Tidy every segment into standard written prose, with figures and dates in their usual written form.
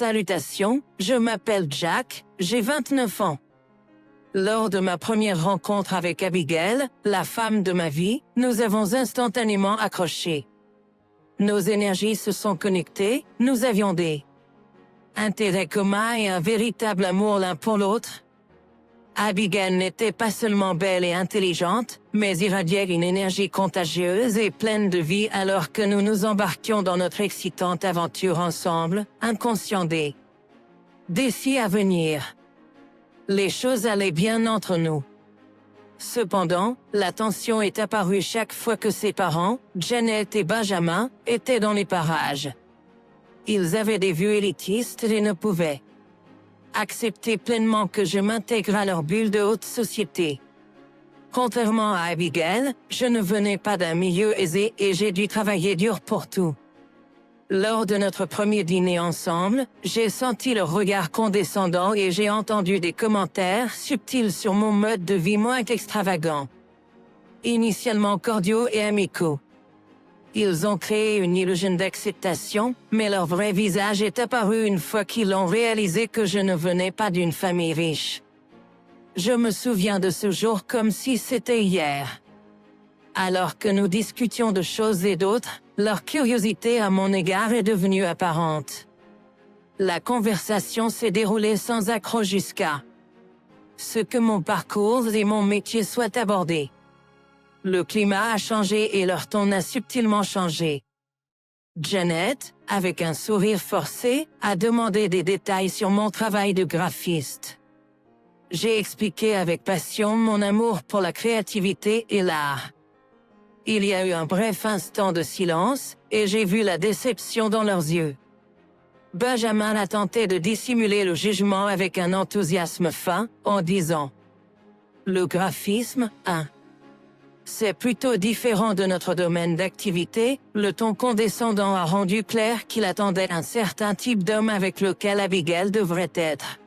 Salutations, je m'appelle Jack, j'ai 29 ans. Lors de ma première rencontre avec Abigail, la femme de ma vie, nous avons instantanément accroché. Nos énergies se sont connectées, nous avions des intérêts communs et un véritable amour l'un pour l'autre. Abigail n'était pas seulement belle et intelligente, mais irradiait une énergie contagieuse et pleine de vie alors que nous nous embarquions dans notre excitante aventure ensemble, inconscients des défis à venir. Les choses allaient bien entre nous. Cependant, la tension est apparue chaque fois que ses parents, Janet et Benjamin, étaient dans les parages. Ils avaient des vues élitistes et ne pouvaient accepter pleinement que je m'intègre à leur bulle de haute société. Contrairement à Abigail, je ne venais pas d'un milieu aisé et j'ai dû travailler dur pour tout. Lors de notre premier dîner ensemble, j'ai senti leur regard condescendant et j'ai entendu des commentaires subtils sur mon mode de vie moins qu'extravagant. Initialement cordiaux et amicaux. Ils ont créé une illusion d'acceptation, mais leur vrai visage est apparu une fois qu'ils ont réalisé que je ne venais pas d'une famille riche. Je me souviens de ce jour comme si c'était hier. Alors que nous discutions de choses et d'autres, leur curiosité à mon égard est devenue apparente. La conversation s'est déroulée sans accroc jusqu'à ce que mon parcours et mon métier soient abordés. Le climat a changé et leur ton a subtilement changé. Janet, avec un sourire forcé, a demandé des détails sur mon travail de graphiste. J'ai expliqué avec passion mon amour pour la créativité et l'art. Il y a eu un bref instant de silence, et j'ai vu la déception dans leurs yeux. Benjamin a tenté de dissimuler le jugement avec un enthousiasme fin, en disant « Le graphisme, hein ? C'est plutôt différent de notre domaine d'activité. » Le ton condescendant a rendu clair qu'il attendait un certain type d'homme avec lequel Abigail devrait être.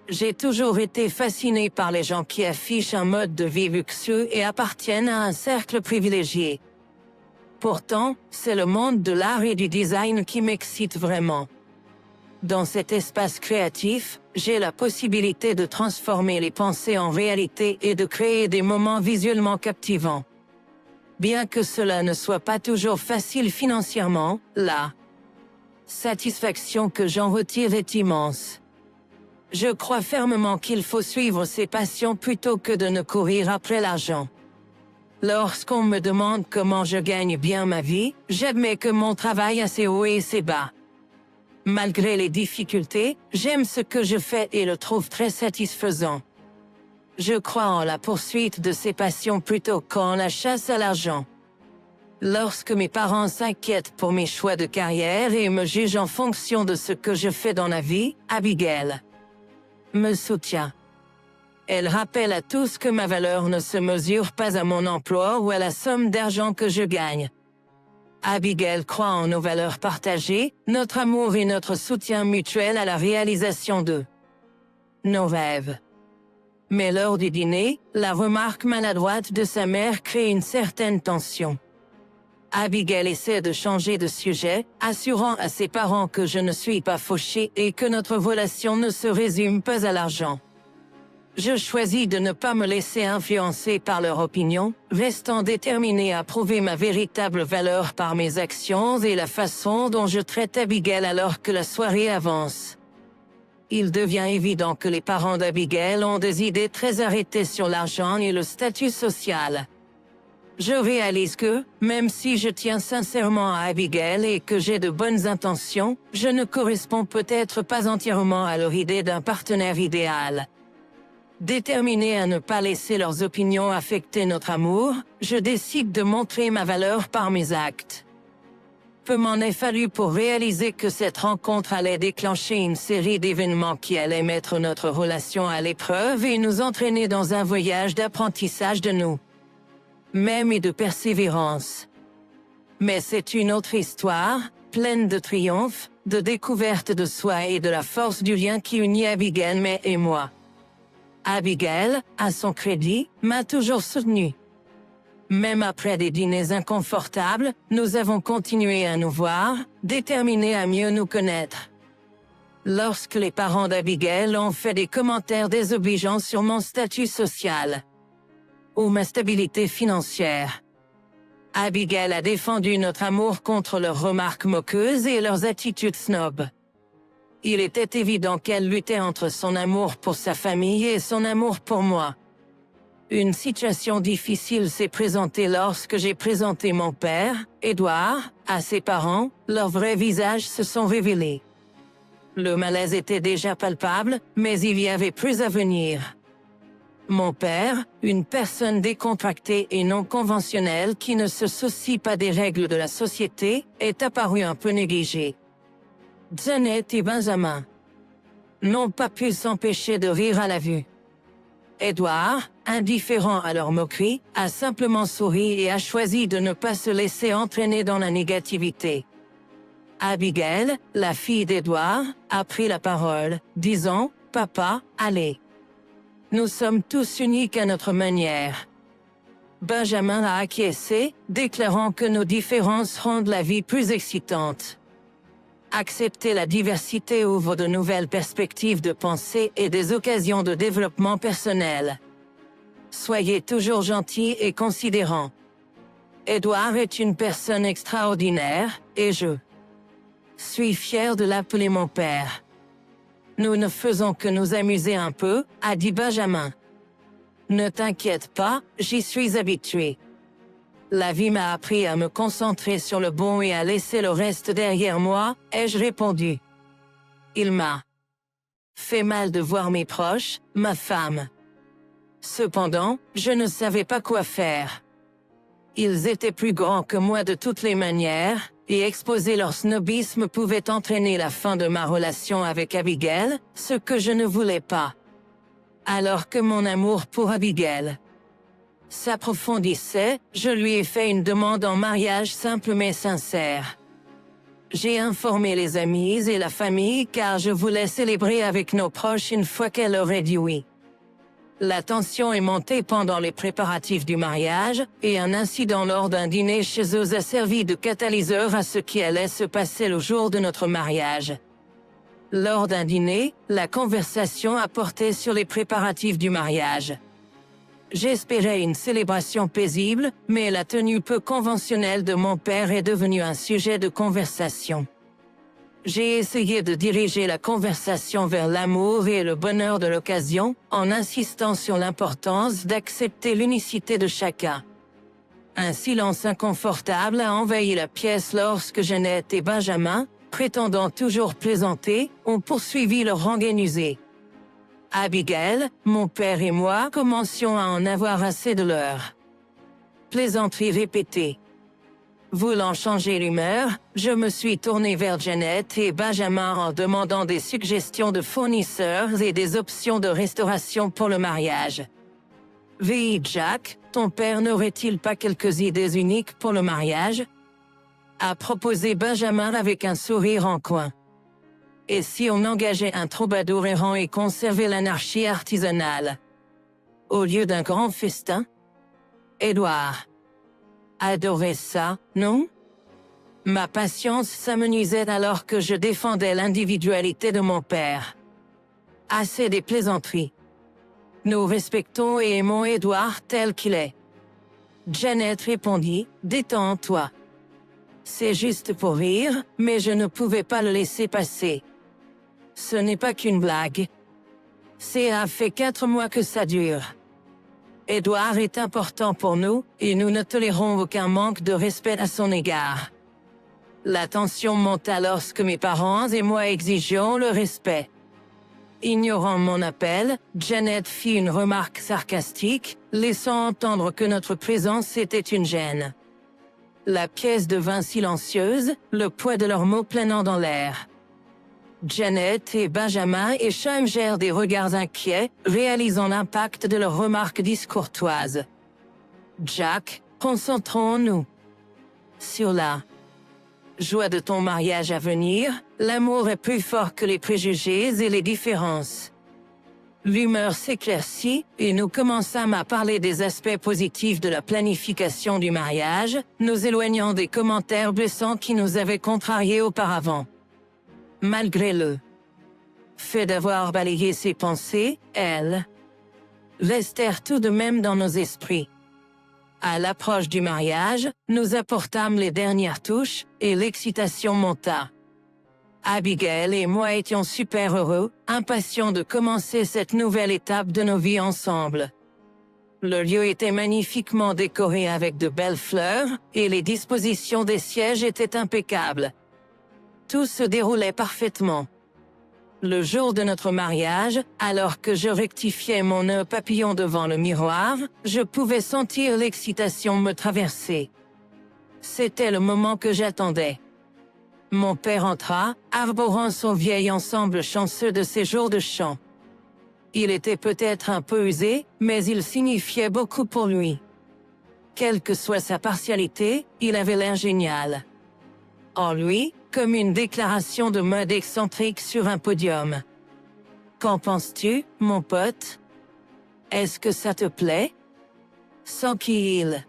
J'ai toujours été fasciné par les gens qui affichent un mode de vie luxueux et appartiennent à un cercle privilégié. Pourtant, c'est le monde de l'art et du design qui m'excite vraiment. Dans cet espace créatif, j'ai la possibilité de transformer les pensées en réalité et de créer des moments visuellement captivants. Bien que cela ne soit pas toujours facile financièrement, la satisfaction que j'en retire est immense. Je crois fermement qu'il faut suivre ses passions plutôt que de ne courir après l'argent. Lorsqu'on me demande comment je gagne bien ma vie, j'admets que mon travail a ses hauts et ses bas. Malgré les difficultés, j'aime ce que je fais et le trouve très satisfaisant. Je crois en la poursuite de ces passions plutôt qu'en la chasse à l'argent. Lorsque mes parents s'inquiètent pour mes choix de carrière et me jugent en fonction de ce que je fais dans la vie, Abigail me soutient. Elle rappelle à tous que ma valeur ne se mesure pas à mon emploi ou à la somme d'argent que je gagne. Abigail croit en nos valeurs partagées, notre amour et notre soutien mutuel à la réalisation de nos rêves. Mais lors du dîner, la remarque maladroite de sa mère crée une certaine tension. Abigail essaie de changer de sujet, assurant à ses parents que je ne suis pas fauchée et que notre relation ne se résume pas à l'argent. Je choisis de ne pas me laisser influencer par leur opinion, restant déterminée à prouver ma véritable valeur par mes actions et la façon dont je traite Abigail alors que la soirée avance. Il devient évident que les parents d'Abigail ont des idées très arrêtées sur l'argent et le statut social. Je réalise que, même si je tiens sincèrement à Abigail et que j'ai de bonnes intentions, je ne corresponds peut-être pas entièrement à leur idée d'un partenaire idéal. Déterminé à ne pas laisser leurs opinions affecter notre amour, je décide de montrer ma valeur par mes actes. Peu m'en est fallu pour réaliser que cette rencontre allait déclencher une série d'événements qui allaient mettre notre relation à l'épreuve et nous entraîner dans un voyage d'apprentissage de nous même et de persévérance. Mais c'est une autre histoire, pleine de triomphes, de découverte de soi et de la force du lien qui unit Abigail et moi. Abigail, à son crédit, m'a toujours soutenu. Même après des dîners inconfortables, nous avons continué à nous voir, déterminés à mieux nous connaître. lorsque les parents d'Abigail ont fait des commentaires désobligeants sur mon statut social ou ma stabilité financière. Abigail a défendu notre amour contre leurs remarques moqueuses et leurs attitudes snobs. Il était évident qu'elle luttait entre son amour pour sa famille et son amour pour moi. Une situation difficile s'est présentée lorsque j'ai présenté mon père, Édouard, à ses parents. Leurs vrais visages se sont révélés. Le malaise était déjà palpable, mais il y avait plus à venir. Mon père, une personne décontractée et non conventionnelle qui ne se soucie pas des règles de la société, est apparu un peu négligé. Janet et Benjamin n'ont pas pu s'empêcher de rire à la vue. Édouard, indifférent à leur moquerie, a simplement souri et a choisi de ne pas se laisser entraîner dans la négativité. Abigail, la fille d'Édouard, a pris la parole, disant « Papa, allez. Nous sommes tous uniques à notre manière. » Benjamin a acquiescé, déclarant que nos différences rendent la vie plus excitante. Accepter la diversité ouvre de nouvelles perspectives de pensée et des occasions de développement personnel. Soyez toujours gentils et considérants. Édouard est une personne extraordinaire, et je suis fier de l'appeler mon père. Nous ne faisons que nous amuser un peu, a dit Benjamin. Ne t'inquiète pas, j'y suis habitué. La vie m'a appris à me concentrer sur le bon et à laisser le reste derrière moi, ai-je répondu. Il m'a fait mal de voir mes proches, ma femme. Cependant, je ne savais pas quoi faire. Ils étaient plus grands que moi de toutes les manières, et exposer leur snobisme pouvait entraîner la fin de ma relation avec Abigail, ce que je ne voulais pas. Alors que mon amour pour Abigail s'approfondissait, je lui ai fait une demande en mariage simple mais sincère. J'ai informé les amis et la famille car je voulais célébrer avec nos proches une fois qu'elle aurait dit oui. La tension est montée pendant les préparatifs du mariage, et un incident lors d'un dîner chez eux a servi de catalyseur à ce qui allait se passer le jour de notre mariage. Lors d'un dîner, la conversation a porté sur les préparatifs du mariage. J'espérais une célébration paisible, mais la tenue peu conventionnelle de mon père est devenue un sujet de conversation. J'ai essayé de diriger la conversation vers l'amour et le bonheur de l'occasion, en insistant sur l'importance d'accepter l'unicité de chacun. Un silence inconfortable a envahi la pièce lorsque Janet et Benjamin, prétendant toujours plaisanter, ont poursuivi leur rengaine usée. Abigail, mon père et moi commencions à en avoir assez de leur plaisanterie répétée. Voulant changer l'humeur, je me suis tourné vers Janet et Benjamin en demandant des suggestions de fournisseurs et des options de restauration pour le mariage. V. Jack, ton père n'aurait-il pas quelques idées uniques pour le mariage? A proposé Benjamin avec un sourire en coin. Et si on engageait un troubadour errant et conservait l'anarchie artisanale? Au lieu d'un grand festin? Édouard adorait ça, non? Ma patience s'amenuisait alors que je défendais l'individualité de mon père. Assez des plaisanteries. Nous respectons et aimons Édouard tel qu'il est. Janet répondit, détends-toi. C'est juste pour rire, mais je ne pouvais pas le laisser passer. Ce n'est pas qu'une blague. Ça fait 4 mois que ça dure. Édouard est important pour nous, et nous ne tolérons aucun manque de respect à son égard. La tension monta lorsque mes parents et moi exigions le respect. Ignorant mon appel, Janet fit une remarque sarcastique, laissant entendre que notre présence était une gêne. La pièce devint silencieuse, le poids de leurs mots planant dans l'air. Janet et Benjamin échangèrent des regards inquiets, réalisant l'impact de leurs remarques discourtoises. Jack, concentrons-nous sur la joie de ton mariage à venir. L'amour est plus fort que les préjugés et les différences. L'humeur s'éclaircit, et nous commençâmes à parler des aspects positifs de la planification du mariage, nous éloignant des commentaires blessants qui nous avaient contrariés auparavant. Malgré le fait d'avoir balayé ses pensées, elles restèrent tout de même dans nos esprits. À l'approche du mariage, nous apportâmes les dernières touches, et l'excitation monta. Abigail et moi étions super heureux, impatients de commencer cette nouvelle étape de nos vies ensemble. Le lieu était magnifiquement décoré avec de belles fleurs, et les dispositions des sièges étaient impeccables. Tout se déroulait parfaitement. Le jour de notre mariage, alors que je rectifiais mon nœud papillon devant le miroir, je pouvais sentir l'excitation me traverser. C'était le moment que j'attendais. Mon père entra, arborant son vieil ensemble chanceux de ses jours de chant. Il était peut-être un peu usé, mais il signifiait beaucoup pour lui. Quelle que soit sa partialité, il avait l'air génial. En lui, comme une déclaration de mode excentrique sur un podium. Qu'en penses-tu, mon pote? Est-ce que ça te plaît? Sans qu'il.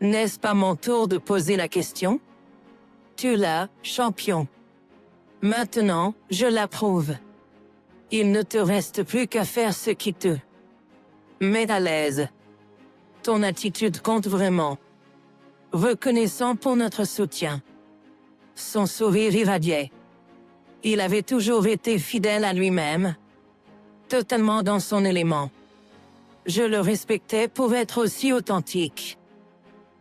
N'est-ce pas mon tour de poser la question? Tu l'as, champion. Maintenant, je l'approuve. Il ne te reste plus qu'à faire ce qui te met à l'aise. Ton attitude compte vraiment. Reconnaissant pour notre soutien. Son sourire irradiait. Il avait toujours été fidèle à lui-même, totalement dans son élément. Je le respectais pour être aussi authentique.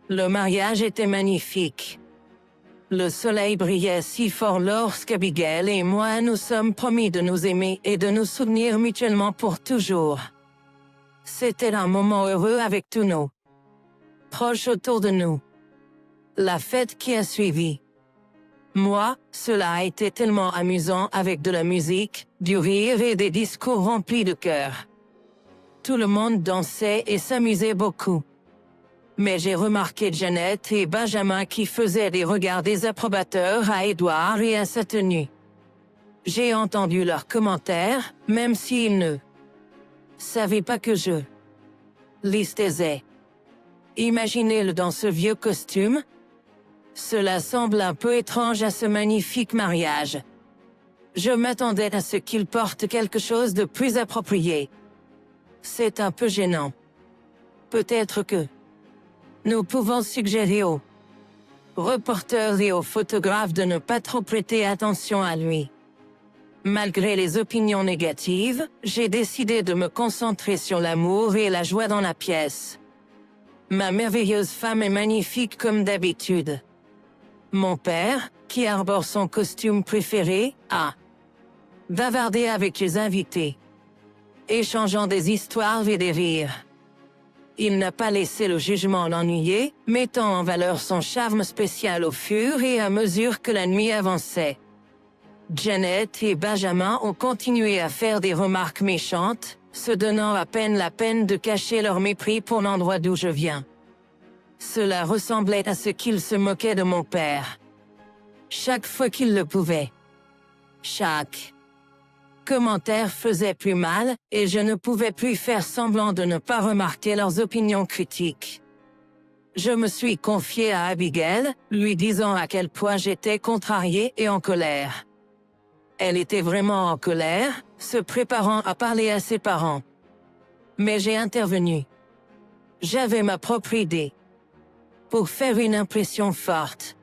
Le mariage était magnifique. Le soleil brillait si fort lorsqu'Abigail et moi nous sommes promis de nous aimer et de nous soutenir mutuellement pour toujours. C'était un moment heureux avec tous nos proches autour de nous. La fête qui a suivi. Moi, cela a été tellement amusant avec de la musique, du rire et des discours remplis de cœur. Tout le monde dansait et s'amusait beaucoup. Mais j'ai remarqué Janet et Benjamin qui faisaient des regards désapprobateurs à Édouard et à sa tenue. J'ai entendu leurs commentaires, même s'ils ne savaient pas que je les taisais. Imaginez-le dans ce vieux costume. Cela semble un peu étrange à ce magnifique mariage. Je m'attendais à ce qu'il porte quelque chose de plus approprié. C'est un peu gênant. Peut-être que nous pouvons suggérer aux reporters et aux photographes de ne pas trop prêter attention à lui. Malgré les opinions négatives, j'ai décidé de me concentrer sur l'amour et la joie dans la pièce. Ma merveilleuse femme est magnifique comme d'habitude. Mon père, qui arbore son costume préféré, a bavardé avec les invités, échangeant des histoires et des rires. Il n'a pas laissé le jugement l'ennuyer, mettant en valeur son charme spécial au fur et à mesure que la nuit avançait. Janet et Benjamin ont continué à faire des remarques méchantes, se donnant à peine la peine de cacher leur mépris pour l'endroit d'où je viens. Cela ressemblait à ce qu'ils se moquaient de mon père. Chaque fois qu'ils le pouvaient. Chaque commentaire faisait plus mal, et je ne pouvais plus faire semblant de ne pas remarquer leurs opinions critiques. Je me suis confié à Abigail, lui disant à quel point j'étais contrarié et en colère. Elle était vraiment en colère, se préparant à parler à ses parents. Mais j'ai intervenu. J'avais ma propre idée. Pour faire une impression forte.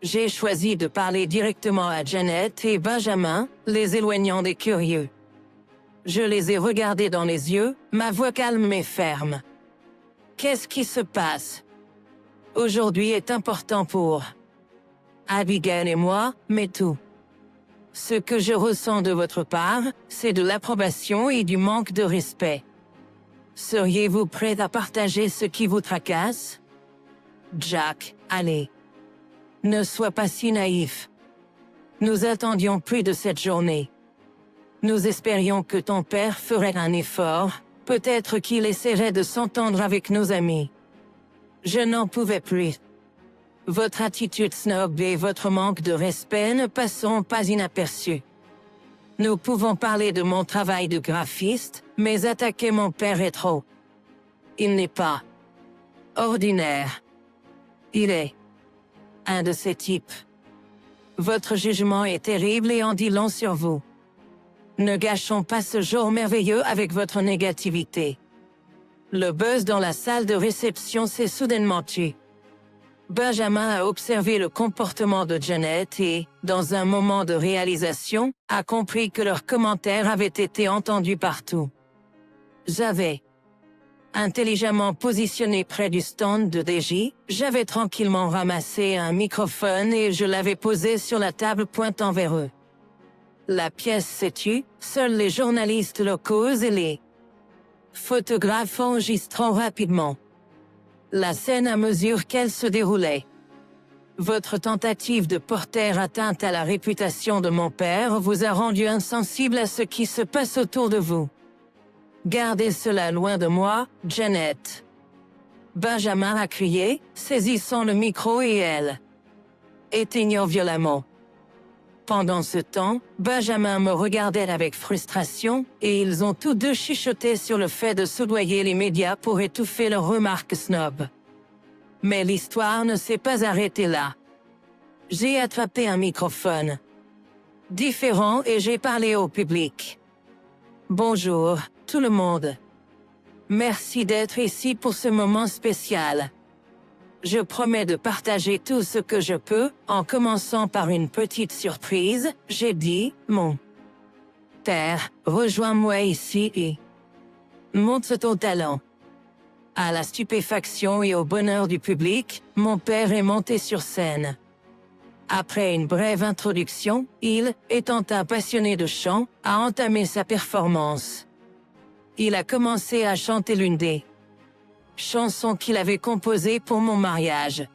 J'ai choisi de parler directement à Janet et Benjamin, les éloignant des curieux. Je les ai regardés dans les yeux, ma voix calme mais ferme. Qu'est-ce qui se passe? Aujourd'hui est important pour Abigail et moi, mais tout. Ce que je ressens de votre part, c'est de l'approbation et du manque de respect. Seriez-vous prêt à partager ce qui vous tracasse? Jack, allez. Ne sois pas si naïf. Nous attendions plus de cette journée. Nous espérions que ton père ferait un effort, peut-être qu'il essaierait de s'entendre avec nos amis. Je n'en pouvais plus. Votre attitude snob et votre manque de respect ne passeront pas inaperçus. Nous pouvons parler de mon travail de graphiste, mais attaquer mon père est trop. Il n'est pas ordinaire. Il est un de ces types. Votre jugement est terrible et en dit long sur vous. Ne gâchons pas ce jour merveilleux avec votre négativité. Le buzz dans la salle de réception s'est soudainement tué. Benjamin a observé le comportement de Janet et, dans un moment de réalisation, a compris que leurs commentaires avaient été entendus partout. J'avais intelligemment positionné près du stand de DJ, j'avais tranquillement ramassé un microphone et je l'avais posé sur la table pointant vers eux. La pièce s'est tue, seuls les journalistes locaux et les photographes enregistrant rapidement la scène à mesure qu'elle se déroulait. Votre tentative de porter atteinte à la réputation de mon père vous a rendu insensible à ce qui se passe autour de vous. Gardez cela loin de moi, Janet. Benjamin a crié, saisissant le micro et elle éteignant violemment. Pendant ce temps, Benjamin me regardait avec frustration, et ils ont tous deux chuchoté sur le fait de soudoyer les médias pour étouffer leurs remarques snob. Mais l'histoire ne s'est pas arrêtée là. J'ai attrapé un microphone différent et j'ai parlé au public. Bonjour, tout le monde. Merci d'être ici pour ce moment spécial. Je promets de partager tout ce que je peux, en commençant par une petite surprise. J'ai dit, mon père, rejoins-moi ici et montre ton talent. À la stupéfaction et au bonheur du public, mon père est monté sur scène. Après une brève introduction, il, étant un passionné de chant, a entamé sa performance. Il a commencé à chanter l'une des chansons qu'il avait composées pour mon mariage.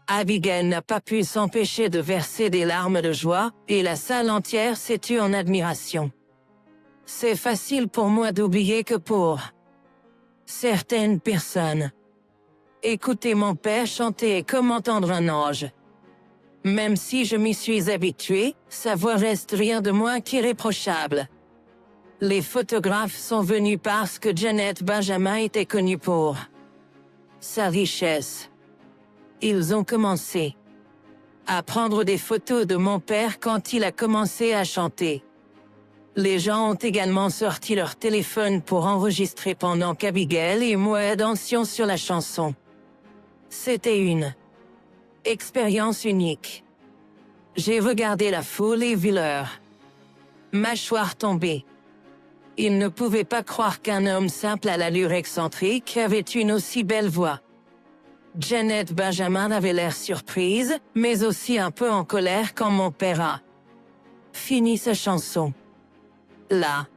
Abigail n'a pas pu s'empêcher de verser des larmes de joie, et la salle entière s'est tue en admiration. C'est facile pour moi d'oublier que pour certaines personnes, écouter mon père chanter est comme entendre un ange. Même si je m'y suis habitué, sa voix reste rien de moins qu'irréprochable. Les photographes sont venus parce que Janet Benjamin était connue pour sa richesse. Ils ont commencé à prendre des photos de mon père quand il a commencé à chanter. Les gens ont également sorti leur téléphone pour enregistrer pendant qu'Abigail et moi dansions sur la chanson. C'était une expérience unique. J'ai regardé la foule et vu leur mâchoire tomber. Ils ne pouvaient pas croire qu'un homme simple à l'allure excentrique avait une aussi belle voix. Janet Benjamin avait l'air surprise, mais aussi un peu en colère quand mon père a fini sa chanson. La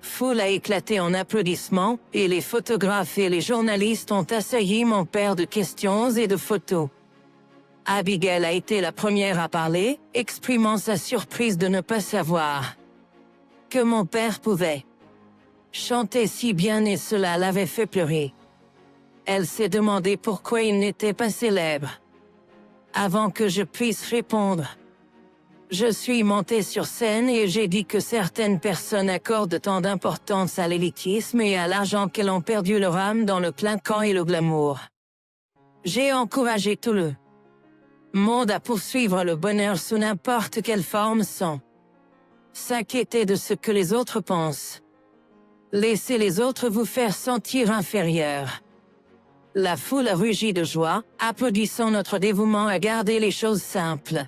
foule a éclaté en applaudissements, et les photographes et les journalistes ont assailli mon père de questions et de photos. Abigail a été la première à parler, exprimant sa surprise de ne pas savoir que mon père pouvait chanter si bien et cela l'avait fait pleurer. Elle s'est demandé pourquoi il n'était pas célèbre. Avant que je puisse répondre, je suis monté sur scène et j'ai dit que certaines personnes accordent tant d'importance à l'élitisme et à l'argent qu'elles ont perdu leur âme dans le clinquant et le glamour. J'ai encouragé tout le monde à poursuivre le bonheur sous n'importe quelle forme sans s'inquiéter de ce que les autres pensent. Laissez les autres vous faire sentir inférieur. La foule a rugi de joie, applaudissant notre dévouement à garder les choses simples.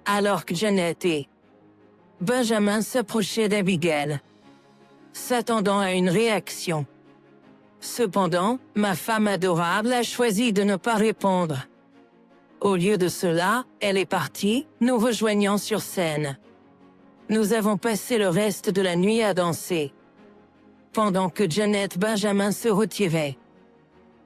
Alors que Janet et Benjamin s'approchaient d'Abigail, s'attendant à une réaction. Cependant, ma femme adorable a choisi de ne pas répondre. Au lieu de cela, elle est partie, nous rejoignant sur scène. Nous avons passé le reste de la nuit à danser, pendant que Janet Benjamin se retirait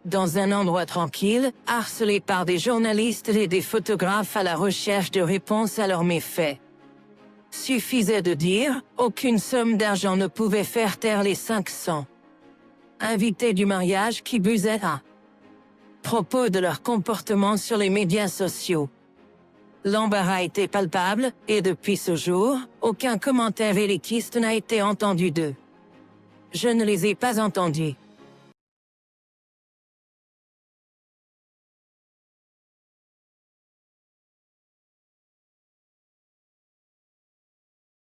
dans un endroit tranquille, harcelé par des journalistes et des photographes à la recherche de réponses à leurs méfaits. Suffisait de dire, aucune somme d'argent ne pouvait faire taire les 500 invités du mariage qui busaient à propos de leur comportement sur les médias sociaux. L'embarras était palpable, et depuis ce jour, aucun commentaire élitiste n'a été entendu d'eux. Je ne les ai pas entendus.